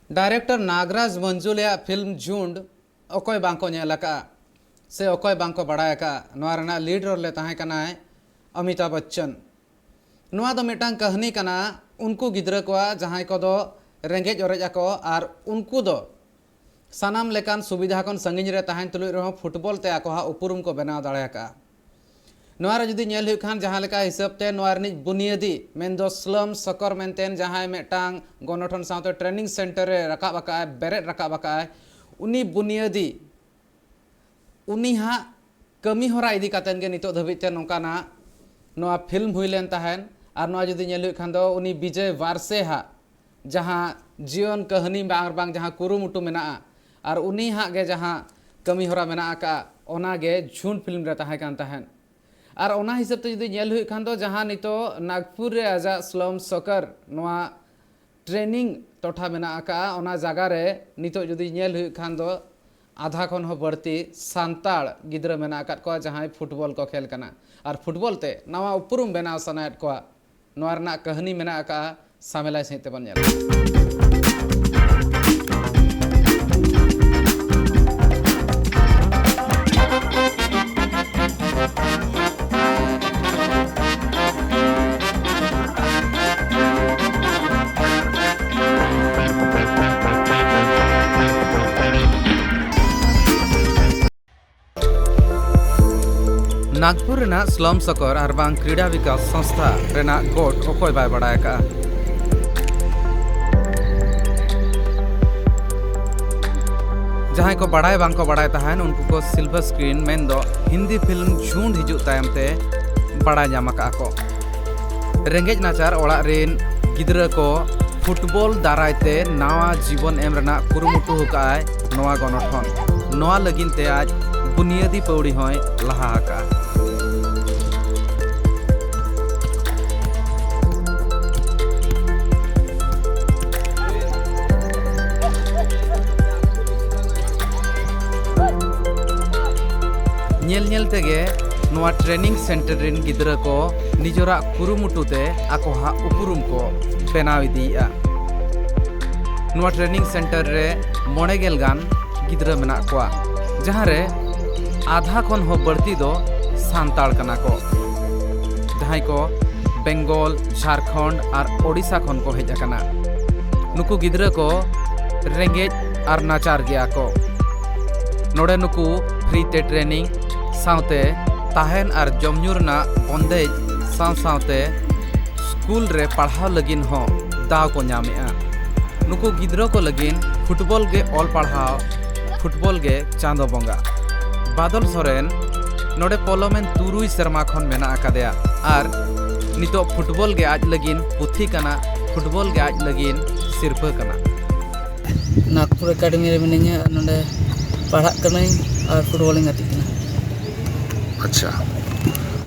Director Nagraj मंजुलिया film झुंड अकोय बांको नेलका से अकोय बांको बड़ायका नोआ रना लीड रोल ले ताहे कना है अमिताभ बच्चन। नोआ दो मिटांग कहानी कना उनको गिद्रा को जहां को दो रेंगेज ओरेज को आर उनको दो सानाम लेकान सुविधा कोन संगिन रे ताहेन तुलुय रहो फुटबॉल ते आको हा उपरुम को बनाव दाड़ेका। नोआ रे जुदी नेल हुई खान जहां लेका हिसाब ते नोआ रनि बुनियादी मेनदो स्लम सकर मेनतेन जहां मेटांग गणठन साउते ट्रेनिंग सेंटर रे रकाब आका बेरेट रकाब आका उनी बुनियादी उनी हा कमी होरा इदी कातेन गे नितो धबित ते नोकाना नोआ फिल्म हुई लेन ताहेन आर नोआ जुदी नेल हुई खान दो उनी विजय वारसे हा जहां जीवन कहानी बांग बांग जहां कुरुमुटु मेना आर उनी हा गे जहां कमी होरा मेना आका ओना गे झुंड फिल्म रे ताहे कान ताहेन। और ओना हिसाब ते जुदी नेल हुई खान दो जहां नितो नागपुर रे आजा स्लम सकर नोआ ट्रेनिंग टोठा मेना आका ओना जगह रे नितो जुदी नेल हुई खान दो आधा खन हो बढ़ती सांताड़ गिद्रा मेना आका को जहां फुटबॉल को खेल कना और फुटबॉल ते नवा उपरुम बनाव सनायत को नोआ रना कहानी मेना आका सामेला सहित बन नेल। नागपुर रेना स्लम सकर और बांग क्रीड़ा विकास संस्था रेना गोट अकोय बाय बड़ायका। जहां को बड़ाय बांग को बड़ाय ताहन उनको को सिल्वर स्क्रीन मेन दो हिंदी फिल्म झुंड हिजु तायम ते बड़ाय जामका को रेंगेज नाचार ओड़ा रेन गिद्रा को फुटबॉल दाराय ते नवा जीवन एम रेना कुरुमुटु हुकाय नवा गणठन नवा लगिन ते आज बुनियादी पौड़ी होय लहा का। नेल तेगे नोआ ट्रेनिंग सेंटर रेन गिद्रा को निजोरा कुरुमुटुते आको हा उपरुम को बेनाव इदिया। नोआ ट्रेनिंग सेंटर रे 9 गान गिद्रा मेना कोआ जहां रे आधा खन हो बढ़ती दो सांताड़ कना को जहां को बेंगल झारखंड और ओडिशा खन को हेज कना। नुकु गिद्रा को रेंगेज और नाचार गया को नोडे नुकु फ्री ते ट्रेनिंग साउते ताहेन और जमन्यूरना बंदेज साउते स्कूल रे पढ़ाव लगिन हो दाव को नामेआ। नुकु गिद्रा को लगिन फुटबॉल गे ऑल पढ़ाव फुटबॉल गे चांदो बंगा। बादल सोरेन नोडे पोलोमेन तुरुई शर्मा खन मेना आकादेया और नितो फुटबॉल गे आज लगिन पुथी कना फुटबॉल गे आज लगिन सिरपा कना। नागपुर एकेडमी रे मिनिया नोडे पढ़ा कनाई और फुटबॉल गाती कना। अच्छा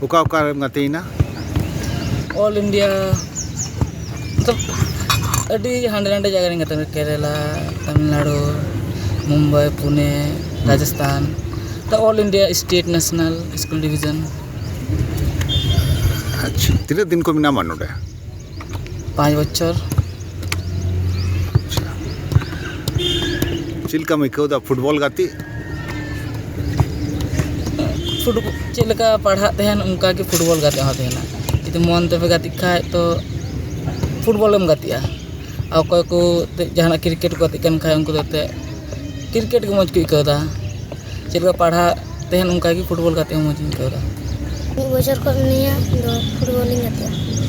उका उका गातीना ऑल इंडिया मतलब अडी हांडे हांडे जगह गाते केरला तमिलनाडु मुंबई पुणे राजस्थान तो all India state national school division. अच्छा तीन दिन को मिना मानोडे 5 बच्चर। अच्छा चिलका में कौदा फुटबॉल गाती फुटबॉल चलका पढ़ा तहन उनका के फुटबॉल गाते होते हैं ना इते मन तबे गाती खाए तो फुटबॉल में गातिया और कोई को जहां क्रिकेट को गाती खाए उनको देते क्रिकेट के मौज को इकदा चलका पढ़ा तहन उनका की फुटबॉल गाते हैं मौज इकदा बजर को निया दो फुटबॉल गाते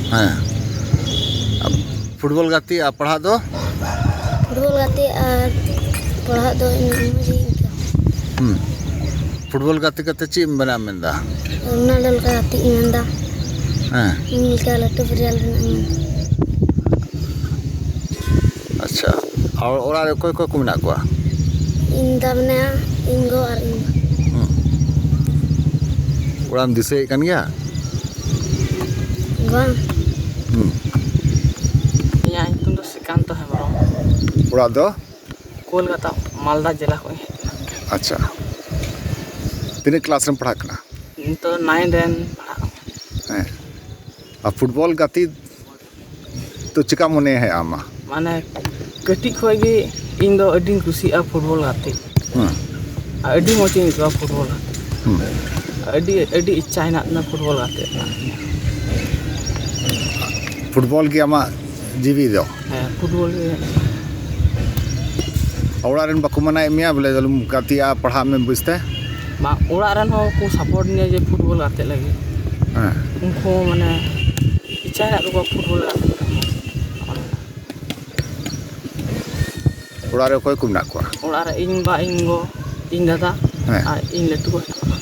हां अब फुटबॉल गाती आ पढ़ा दो फुटबॉल गाते और पढ़ा दो मौज फुटबॉल गाती कते ची बना मेंदा उना ललका गाती मेंदा हां मिलका लट्टू रियल अच्छा और ओरा रे कोई को मेना को इंदा बना इंगो और इंगो ओराम दिसे कन गया बांग या तुम तो श्रीकांत है बरो ओरा दो कोलकाता मालदा जिला को। अच्छा तीन क्लास में पढ़ा कना तो 9 रेन पढ़ा हैं अब फुटबॉल गाती तो चिका मने है आमा माने कटी खोगी ᱤᱧ ᱫᱚ ᱟᱹᱰᱤᱧ ᱠᱩᱥᱤᱭᱟᱜᱼᱟ ᱯᱷᱩᱴᱵᱚᱞ ᱜᱟᱛᱮᱜ ᱟᱨ ᱟᱹᱰᱤ ᱢᱚᱡᱽ ᱤᱧ ᱟᱹᱭᱠᱟᱹᱣᱟ ᱯᱷᱩᱴᱵᱚल ᱜᱟᱛᱮᱜ ᱟᱹᱰᱤ इच्छा ᱦᱮᱱᱟᱜ ᱛᱤᱧᱟ ᱯᱷᱩᱴᱵᱚल ᱜᱟᱛᱮᱜ फुटबॉल की आमा जीवी दो ᱦᱮᱸ ᱯᱷᱩᱴᱵᱚल ᱜᱮ औड़ा रेन बाको मना मिया बोले जलम कातिया पढ़ा में बुझते ᱵᱟᱝ ᱚᱲᱟᱜ ᱨᱮᱱ ᱦᱚᱸ ᱠᱚ ᱥᱟᱯᱳᱨᱴ ᱤᱧᱟ ᱡᱮ ᱯᱷᱩᱴᱵᱚल ᱜᱟᱛᱮᱜ ᱞᱟᱹᱜᱤᱫ हाँ ᱩᱱᱠᱩ ᱢᱟᱱᱮ ᱤच्छᱟ ᱦᱮᱱᱟᱜ ᱛᱟᱠᱚᱣᱟ ᱯᱷᱩᱴᱵᱚल ᱜᱟᱛᱮᱜ औड़ा रे कोई कुम ना को ᱚᱲᱟᱜ ᱨᱮ ᱤᱧ ᱵᱟ ᱤᱧ ᱜᱚ ᱤᱧ ᱫᱟᱫᱟ ᱦᱮᱸ ᱟᱨ ᱤᱧ ᱞᱟᱹᱴᱩ ᱜᱚ ᱦᱮᱱᱟᱜ ᱠᱚᱣᱟ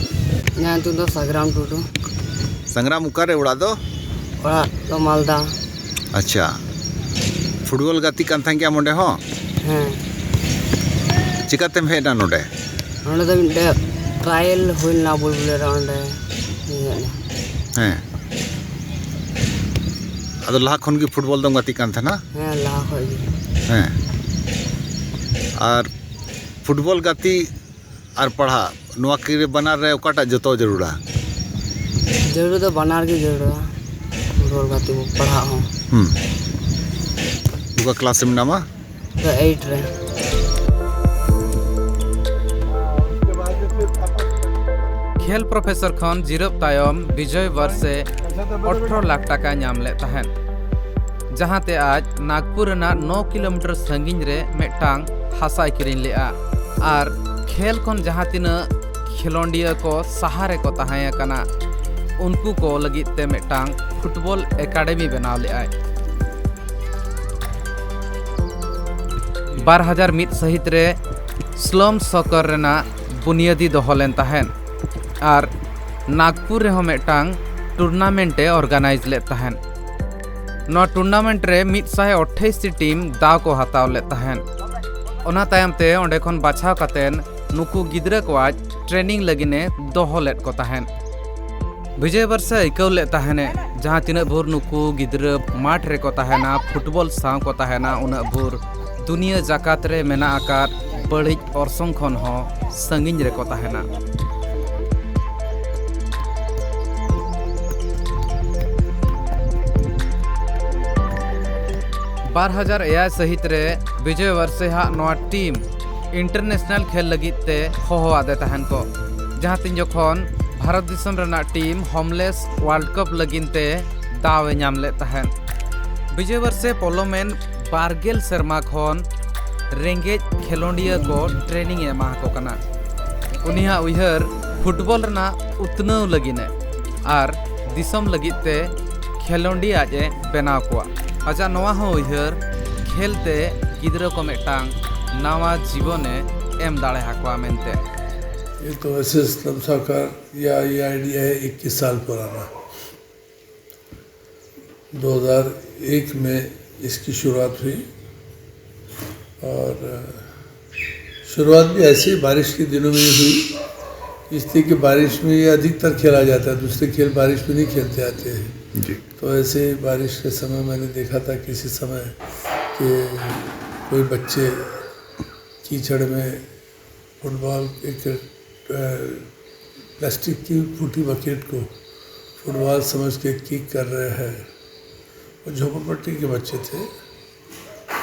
ᱤᱧᱟᱹᱜ ᱧᱩᱛᱩᱢ ᱫᱚ ᱥᱟᱜᱨᱟᱢ ᱴᱩᱰᱩ संग्राम उकारे उड़ा दो ᱚᱲᱟᱜ ᱫᱚ ᱢᱟᱞᱫᱟ अच्छा फुटबॉल गाती कान था क्या मुंडे हो ᱦᱮᱸ चिकातेम हेडा नोडे ᱚᱸᱰᱮ ᱫᱚ ᱢᱤᱫᱴᱮᱡ ᱴᱨᱟᱭᱮᱞ ᱦᱩᱭ ᱞᱮᱱᱟ ᱵᱩᱞᱵᱩᱞ ᱨᱮ ᱚᱸᱰे हैं अदो लाहा खन की फुटबॉल दम गाती कान था ना ᱦᱮᱸ ᱞᱟᱦᱟ ᱠᱷᱚᱡ ᱜᱮ हैं और फुटबॉल गाती और पढ़ा नुआ के बना रहे ओकाटा जतो जरूरा ᱡᱟᱹᱨᱩᱲ ᱫᱚ ᱵᱟᱱᱟᱨ ᱜᱮ ᱡᱟᱹᱨᱩᱲᱟ ᱯᱷᱩᱴᱵᱚल ᱜᱟᱛᱮ ᱠᱚ ᱯᱟᱲᱦᱟᱜ ᱦᱚᱸ उका क्लास में नामा ᱛᱚ 8 ᱨᱮ खेल प्रोफेसर खन जिरब तायम विजय वर्षे 18 लाख टाका नाम ले तहन जहांते आज नागपुर ना 9 किलोमीटर संगिन रे मेटांग हासाई किरिन लेआ आर खेल खन जहां तिना खिलोंडिया को सहारे को तहाया कना उनको को लगिते मेटांग फुटबॉल एकेडमी बनाव लेआ 2001 सहित रे स्लम सॉकर रेना बुनियादी दोहलेन तहन और नागपुर रे मेटांग टूर्नामेंट ऑर्गेनाइज ले तहन नो टूर्नामेंट रे 128 टीम दाव को हताव ले तहन ओना तायम ते ओंडे खन बाछाव कातेन नुकु गिद्रा को आज ट्रेनिंग लगिने दोहो लेट को तहन विजय वर्ष इकव ले तहने जहां तिना भोर नुकु गिद्रा माठ रे को तहना फुटबॉल साव को तहना उना भोर दुनिया जाकात रे मेना आकार बड़िज ऑर्सों खन हो संगिन रे को तहना 2001 सहित रे विजय वर्षे हा नवा टीम इंटरनेशनल खेल लगित ते होहो आदे तहन को जहां तीन जखन भारत दिसम रना टीम होमलेस वर्ल्ड कप लगिनते दाव नाम ले तहन विजय वर्षे पोलोमेन बारगेल शर्मा खन रेंगेज खेलोंडिया को ट्रेनिंग एमा को कना उनिहा उइहर फुटबॉल रना उतनव लगिने आर दिसम लगिते खेलोंडिया जे बनाव को आजा नवा हो उइहर खेलते गिद्रा को मेटांग नवा जीवने एम दाड़े हाकवा मेनते ये तो वैसे स्लम सॉकर या ये आइडिया है 21 साल पुराना 2001 में इसकी शुरुआत हुई और शुरुआत भी ऐसे बारिश के दिनों में ही हुई इसलिए कि बारिश में ये अधिकतर खेला जाता है दूसरे खेल बारिश में नहीं खेलते आते हैं जी तो ऐसे बारिश के समय मैंने देखा था किसी समय कि कोई बच्चे कीचड़ में फुटबॉल एक प्लास्टिक की फूटी बकेट को फुटबॉल समझ के किक कर रहे हैं वो झोपड़पट्टी के बच्चे थे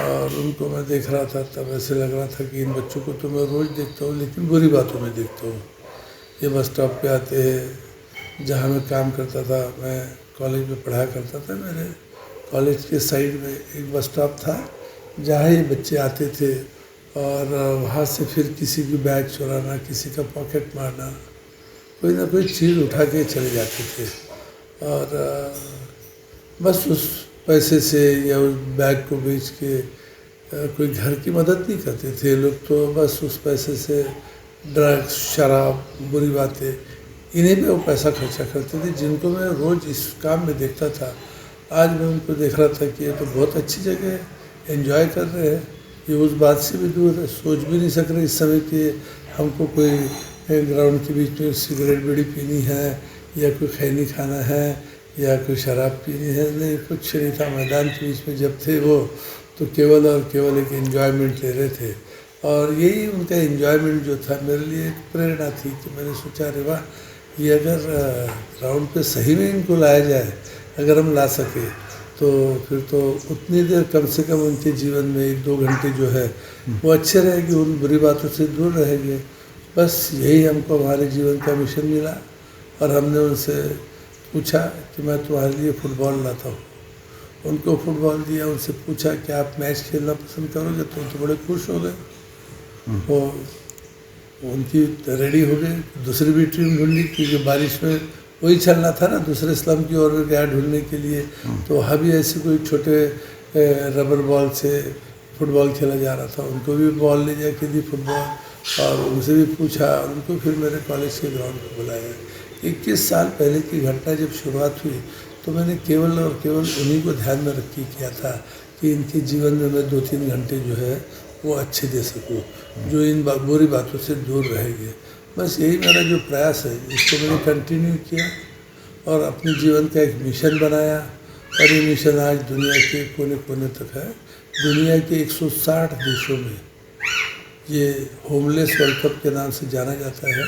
और उनको मैं देख रहा था तब ऐसे लग रहा था कि इन बच्चों को तो मैं रोज़ देखता हूँ लेकिन बुरी बातों में देखता हूँ ये बस स्टॉप पे आते हैं जहाँ मैं काम करता था मैं कॉलेज में पढ़ाया करता था मेरे कॉलेज के साइड में एक बस स्टॉप था जहाँ ये बच्चे आते थे और वहाँ से फिर किसी की बैग चुराना किसी का पॉकेट मारना कोई ना कोई चीज़ उठा के चले जाते थे और बस उस पैसे से या उस बैग को बेच के कोई घर की मदद नहीं करते थे लोग तो बस उस पैसे से ड्रग्स शराब बुरी बातें इन्हीं पे वो पैसा खर्चा करते थे जिनको मैं रोज़ इस काम में देखता था आज मैं उनको देख रहा था कि ये तो बहुत अच्छी जगह है एंजॉय कर रहे हैं ये उस बात से भी दूर है सोच भी नहीं सक रहे इस समय कि हमको कोई ग्राउंड के बीच में सिगरेट बीड़ी पीनी है या कोई खैनी खाना है या कोई शराब पीनी है नहीं कुछ नहीं था मैदान के बीच में जब थे वो तो केवल और केवल एक एंजॉयमेंट ले रहे थे और यही उनका एंजॉयमेंट जो था मेरे लिए एक प्रेरणा थी कि मैंने सोचा अरे वाह ये अगर ग्राउंड पे सही में इनको लाया जाए अगर हम ला सके तो फिर तो उतनी देर कम से कम उनके जीवन में 1-2 घंटे जो है वो अच्छे रहेंगे, उन बुरी बातों से दूर रहेंगे। बस यही हमको हमारे जीवन का मिशन मिला और हमने उनसे पूछा कि मैं तुम्हारे लिए फुटबॉल लाता हूँ। उनको फुटबॉल दिया, उनसे पूछा कि आप मैच खेलना पसंद करोगे, तो बड़े खुश हो गए। वो उनकी रेडी हो गए। दूसरी भी टीम ढूंढी क्योंकि बारिश में वही चलना था ना, दूसरे स्लम की ओर गया ढूंढने के लिए। तो वहाँ भी ऐसे कोई छोटे रबर बॉल से फुटबॉल खेला जा रहा था, उनको भी बॉल ले जाके दी फुटबॉल, और उनसे भी पूछा। उनको फिर मेरे कॉलेज के ग्राउंड पर बुलाया। 21 साल पहले की घटना जब शुरुआत हुई तो मैंने केवल और केवल उन्हीं को ध्यान में रख के किया था कि इनके जीवन में मैं 2-3 घंटे जो है वो अच्छे दे सकूँ, जो इन बुरी बातों से दूर रहेंगे। बस यही मेरा जो प्रयास है, इसको मैंने कंटिन्यू किया और अपने जीवन का एक मिशन बनाया। और ये मिशन आज दुनिया के कोने कोने तक है। दुनिया के 160 देशों में ये होमलेस वर्ल्ड कप के नाम से जाना जाता है।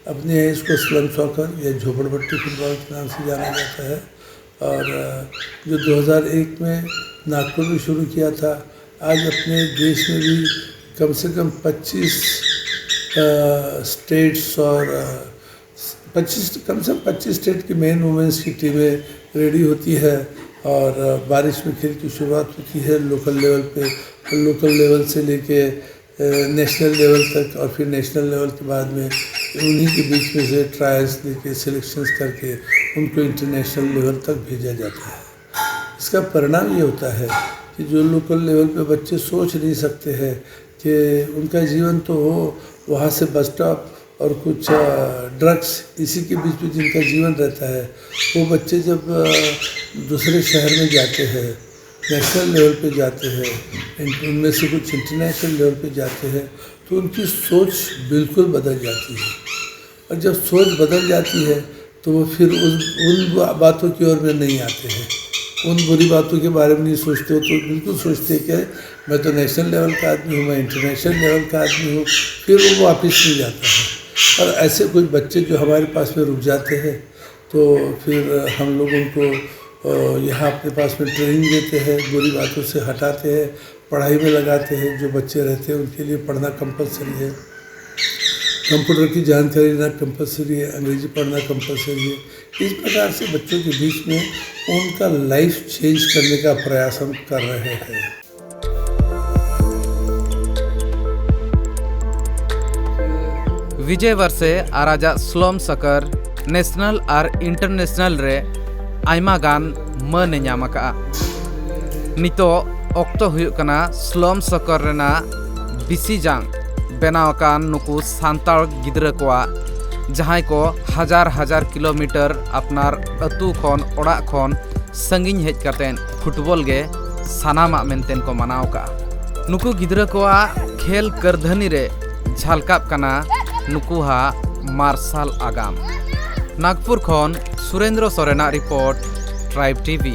अपने यहाँ इसको स्लम सॉकर या झोपड़पट्टी फुटबॉल के नाम से जाना जाता है। और जो 2001 में नागपुर में शुरू किया था, आज अपने देश में भी कम से कम 25 स्टेट्स और 25 स्टेट की मेन वुमेंस की टीमें रेडी होती है। और बारिश में खेल की शुरुआत होती है लोकल लेवल पे, और लोकल लेवल से लेके नेशनल लेवल तक, और फिर नेशनल लेवल के बाद में उन्हीं के बीच में से ट्रायल्स लेके सिलेक्शंस करके उनको इंटरनेशनल लेवल तक भेजा जाता है। इसका परिणाम ये होता है कि जो लोकल लेवल पे बच्चे सोच नहीं सकते हैं कि उनका जीवन तो हो वहाँ से बस स्टॉप और कुछ ड्रग्स, इसी के बीच में जिनका जीवन रहता है, वो बच्चे जब दूसरे शहर में जाते हैं, नेशनल लेवल पे जाते हैं, उनमें से कुछ इंटरनेशनल लेवल पे जाते हैं, तो उनकी सोच बिल्कुल बदल जाती है। और जब सोच बदल जाती है तो वो फिर उन बातों की ओर में नहीं आते हैं, उन बुरी बातों के बारे में नहीं सोचते हो, तो बिल्कुल सोचते हैं कि मैं तो नेशनल लेवल का आदमी हूँ, मैं इंटरनेशनल लेवल का आदमी हूँ, फिर वो वापस नहीं जाता है। और ऐसे कुछ बच्चे जो हमारे पास में रुक जाते हैं, तो फिर हम लोग उनको यहाँ अपने पास में ट्रेनिंग देते हैं, बुरी बातों से हटाते हैं, पढ़ाई में लगाते हैं। जो बच्चे रहते हैं उनके लिए पढ़ना कंपलसरी है, कंप्यूटर की जानकारी लेना कंपलसरी है, अंग्रेजी पढ़ना कंपलसरी है। इस प्रकार से बच्चों के बीच में उनका लाइफ चेंज करने का प्रयास हम कर रहे हैं। विजय वर्षे आराजा स्लम सकर नेशनल और इंटरनेशनल रे आयमा गान मान नाम का। नितो ऑक्तो हुयुक कना स्लम सकर रेना बिसी जांग बेनावकान नुकु सांताल गिद्रा कोआ जहां को हजार किलोमीटर अपनार अतु खन ओड़ा खन संगिन हेज कातेन फुटबॉल गे सानामा मेनतेन को मनाव का। नुकु गिद्रा कोआ खेल करधनी रे झलकाप कना नुकुहा मार्शल आगाम। नागपुर खन सुरेंद्र सोरेना रिपोर्ट, ट्राइब टीवी।